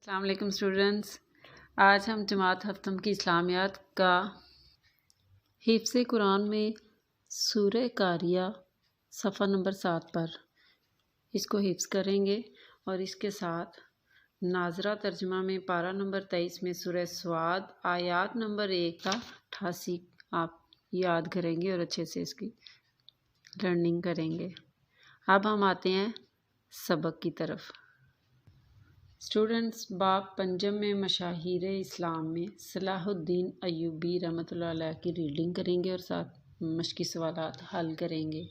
السلام علیکم اسٹوڈنٹس، آج ہم جماعت ہفتم کی اسلامیات کا حفظ قرآن میں سورہ قاریہ صفحہ نمبر 7 پر اس کو حفظ کریں گے، اور اس کے ساتھ ناظرہ ترجمہ میں پارہ نمبر 23 میں سورہ صاد آیات نمبر 1 کا 88 آپ یاد کریں گے اور اچھے سے اس کی لرننگ کریں گے۔ اب ہم آتے ہیں سبق کی طرف۔ اسٹوڈنٹس، باب پنجم میں مشاہیر اسلام میں صلاح الدین ایوبی رحمۃ اللہ علیہ کی ریڈنگ کریں گے اور ساتھ مشقی سوالات حل کریں گے۔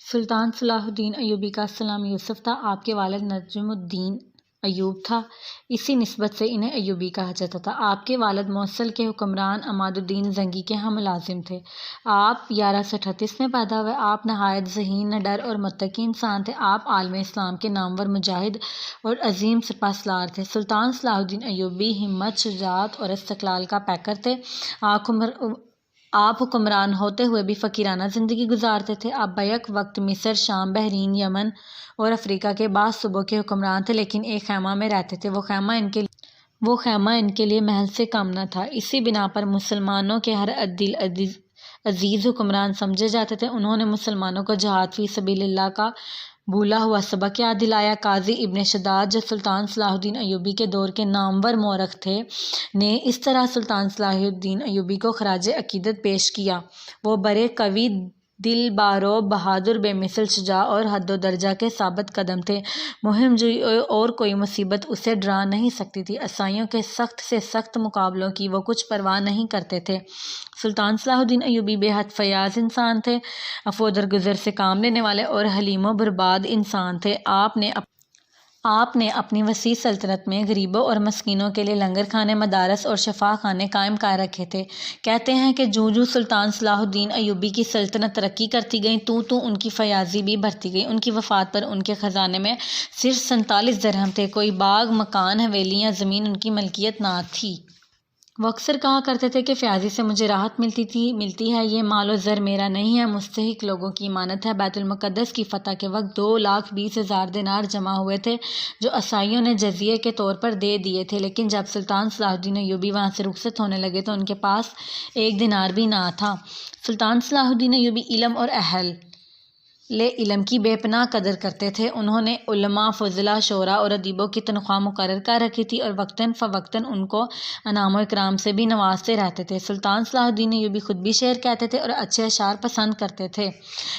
سلطان صلاح الدین ایوبی کا اصل نام یوسف تھا۔ آپ کے والد نجم الدین ایوب تھا، اسی نسبت سے انہیں ایوبی کہا جاتا تھا۔ آپ کے والد موصل کے حکمران عماد الدین زنگی کے ہم ملازم تھے۔ آپ 1138 میں پیدا ہوئے۔ آپ نہایت ذہین، نڈر اور متقی انسان تھے۔ آپ عالم اسلام کے نامور مجاہد اور عظیم سپہ سالار تھے۔ سلطان صلاح الدین ایوبی ہمت، شجاعت اور استقلال کا پیکر تھے۔ آپ حکمران ہوتے ہوئے بھی فقیرانہ زندگی گزارتے تھے۔ آپ بیک وقت مصر، شام، بحرین، یمن اور افریقہ کے بعض صوبوں کے حکمران تھے، لیکن ایک خیمہ میں رہتے تھے۔ وہ خیمہ ان کے لیے محل سے کم نہ تھا۔ اسی بنا پر مسلمانوں کے ہر دل عزیز حکمران سمجھے جاتے تھے۔ انہوں نے مسلمانوں کو جہاد فی سبیل اللہ کا بھولا ہوا سبق یاد دلایا۔ قاضی ابن شداد، جو سلطان صلاح الدین ایوبی کے دور کے نامور مورخ تھے، نے اس طرح سلطان صلاح الدین ایوبی کو خراج عقیدت پیش کیا: وہ بڑے قوی دل، بارو، بہادر، بے مثل شجاع اور حد و درجہ کے ثابت قدم تھے۔ مہم جوئی اور کوئی مصیبت اسے ڈرا نہیں سکتی تھی۔ عیسائیوں کے سخت سے سخت مقابلوں کی وہ کچھ پرواہ نہیں کرتے تھے۔ سلطان صلاح الدین ایوبی بے حد فیاض انسان تھے، عفو و درگزر سے کام لینے والے اور حلیم و بردبار انسان تھے۔ آپ نے اپنی وسیع سلطنت میں غریبوں اور مسکینوں کے لیے لنگر خانے، مدارس اور شفا خانے قائم کر رکھے تھے۔ کہتے ہیں کہ جوں سلطان صلاح الدین ایوبی کی سلطنت ترقی کرتی گئی، تو ان کی فیاضی بھی بڑھتی گئی۔ ان کی وفات پر ان کے خزانے میں صرف 47 درہم تھے۔ کوئی باغ، مکان، حویلی یا زمین ان کی ملکیت نہ تھی۔ وہ اکثر کہا کرتے تھے کہ فیاضی سے مجھے راحت ملتی ہے، یہ مال و زر میرا نہیں ہے، مستحق لوگوں کی امانت ہے۔ بیت المقدس کی فتح کے وقت 2,20,000 دینار جمع ہوئے تھے، جو عیسائیوں نے جزیے کے طور پر دے دیے تھے، لیکن جب سلطان صلاح الدین ایوبی وہاں سے رخصت ہونے لگے تو ان کے پاس 1 دینار بھی نہ تھا۔ سلطان صلاح الدین ایوبی علم اور اہل علم کی بے پناہ قدر کرتے تھے۔ انہوں نے علماء، فضلاء، شعراء اور ادیبوں کی تنخواہ مقرر کر رکھی تھی اور وقتاً فوقتاً ان کو انعام و اکرام سے بھی نوازتے رہتے تھے۔ سلطان صلاح الدین ایوبی خود بھی شعر کہتے تھے اور اچھے اشعار پسند کرتے تھے۔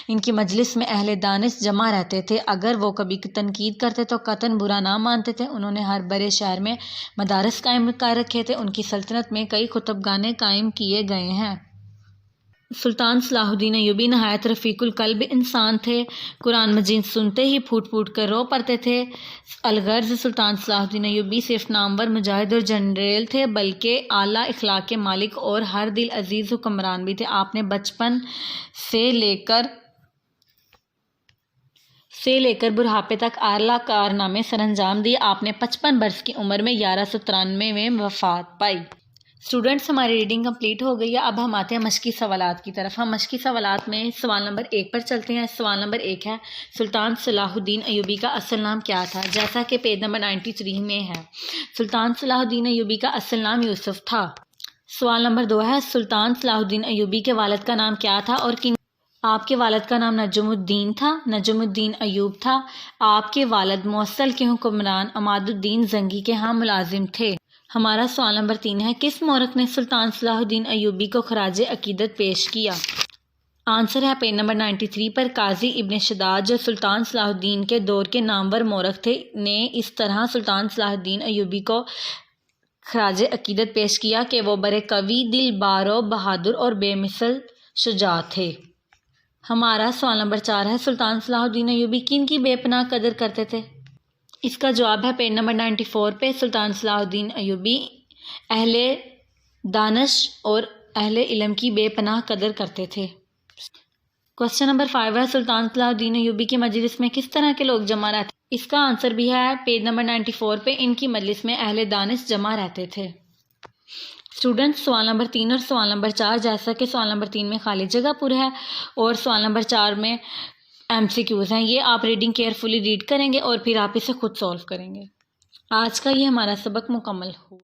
ان کی مجلس میں اہل دانش جمع رہتے تھے۔ اگر وہ کبھی تنقید کرتے تو قطعاً برا نہ مانتے تھے۔ انہوں نے ہر بڑے شہر میں مدارس قائم کر رکھے تھے۔ ان کی سلطنت میں کئی کتب خانے قائم کیے گئے ہیں۔ سلطان صلاح الدین ایوبی نہایت رفیق القلب انسان تھے۔ قرآن مجید سنتے ہی پھوٹ پھوٹ کر رو پڑتے تھے۔ الغرض سلطان صلاح الدین ایوبی صرف نامور مجاہد اور جنرل تھے، بلکہ اعلیٰ اخلاق کے مالک اور ہر دل عزیز حکمران بھی تھے۔ آپ نے بچپن سے لے کر بڑھاپے تک اعلیٰ کارنامے سر انجام دیے۔ آپ نے 55 برس کی عمر میں 1193 میں وفات پائی۔ اسٹوڈنٹس، ہماری ریڈنگ کمپلیٹ ہو گئی ہے۔ اب ہم آتے ہیں مشقی سوالات کی طرف۔ ہم مشقی سوالات میں سوال نمبر 1 پر چلتے ہیں۔ سوال نمبر 1 ہے: سلطان صلاح الدین ایوبی کا اصل نام کیا تھا؟ جیسا کہ پیج نمبر 93 میں ہے، سلطان صلاح الدین ایوبی کا اصل نام یوسف تھا۔ سوال نمبر 2 ہے: سلطان صلاح الدین ایوبی کے والد کا نام کیا تھا اور آپ کے والد کا نام نجم الدین تھا، نجم الدین ایوب تھا۔ آپ کے والد موصل کے حکمران عماد الدین زنگی کے ہاں ملازم تھے۔ ہمارا سوال نمبر 3 ہے: کس مورخ نے سلطان صلاح الدین ایوبی کو خراج عقیدت پیش کیا؟ آنسر ہے پیج نمبر 93 پر قاضی ابن شداد، جو سلطان صلاح الدین کے دور کے نامور مورخ تھے، نے اس طرح سلطان صلاح الدین ایوبی کو خراج عقیدت پیش کیا کہ وہ بڑے قوی دل، بارو، بہادر اور بے مثل شجاع تھے۔ ہمارا سوال نمبر 4 ہے: سلطان صلاح الدین ایوبی کن کی بے پناہ قدر کرتے تھے؟ اس کا جواب ہے پیج نمبر 94 پہ۔ سلطان صلاح الدین ایوبی اہل دانش اور اہل علم کی بے پناہ قدر کرتے تھے۔ کوسچن نمبر 5 ہے: سلطان صلاح الدین ایوبی کی مجلس میں کس طرح کے لوگ جمع رہتے تھے؟ اس کا آنسر بھی ہے پیج نمبر 94 پہ۔ ان کی مجلس میں اہل دانش جمع رہتے تھے۔ اسٹوڈنٹس، سوال نمبر 3 اور سوال نمبر 4، جیسا کہ سوال نمبر 3 میں خالی جگہ پر ہے اور سوال نمبر 4 میں MCQs ہیں، یہ آپ ریڈنگ کیئرفلی ریڈ کریں گے اور پھر آپ اسے خود سولو کریں گے۔ آج کا یہ ہمارا سبق مکمل ہو۔